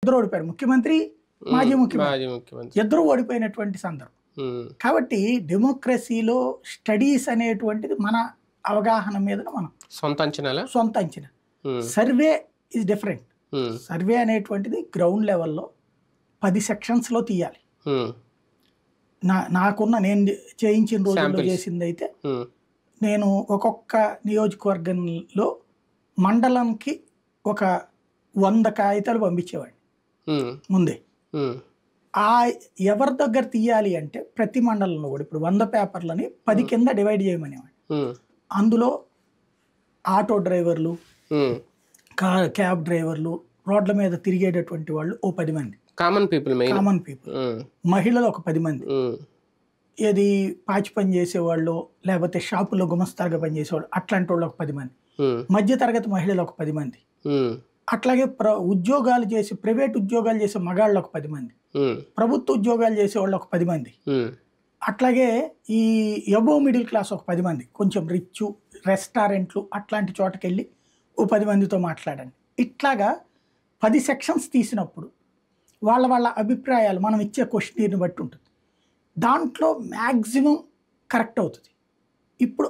ఇద్దరు ఓడిపోయారు. ముఖ్యమంత్రి, మాజీ ముఖ్యమంత్రి ముఖ్యమంత్రి ఇద్దరు ఓడిపోయినటువంటి సందర్భం. కాబట్టి డెమోక్రసీలో స్టడీస్ అనేటువంటిది మన అవగాహన మీద మనం సొంత అంచనా. Survey is different. సర్వే అనేటువంటిది గ్రౌండ్ లెవెల్లో 10 సెక్షన్స్లో తీయాలి. నేను చేయించిన రోజుల్లో చేసింది అయితే నేను ఒక్కొక్క నియోజకవర్గంలో మండలంకి ఒక 100 కాగితాలు పంపించేవాడిని ముందే. ఎవరి దగ్గర తీయాలి అంటే ప్రతి మండలంలో కూడా ఇప్పుడు 100 పేపర్లని 10 కింద డివైడ్ చేయమనేవాడిని. అందులో ఆటో డ్రైవర్లు, క్యాబ్ డ్రైవర్లు, రోడ్ల మీద తిరిగేటటువంటి వాళ్ళు ఓ 10 మంది, కామన్ పీపుల్, మహిళలు ఒక 10 మంది, ఏది పాచి పని చేసేవాళ్ళు లేకపోతే షాపులో గుమస్తారుగా పనిచేసేవాళ్ళు అట్లాంటి వాళ్ళు ఒక 10 మంది, మధ్యతరగతి మహిళలు ఒక 10 మంది, అట్లాగే ఉద్యోగాలు చేసి ప్రైవేట్ ఉద్యోగాలు చేసే మగాళ్ళు ఒక 10 మంది, ప్రభుత్వ ఉద్యోగాలు చేసేవాళ్ళు ఒక 10 మంది, అట్లాగే ఈ అబోవ్ మిడిల్ క్లాస్ ఒక 10 మంది, కొంచెం రిచ్ రెస్టారెంట్లు అట్లాంటి చోటకి వెళ్ళి ఓ 10 మందితో మాట్లాడండి. ఇట్లాగా 10 సెక్షన్స్ తీసినప్పుడు వాళ్ళ అభిప్రాయాలు మనం ఇచ్చే క్వశ్చనీర్ని బట్టి ఉంటుంది. దాంట్లో మ్యాక్సిమం కరెక్ట్ అవుతుంది. ఇప్పుడు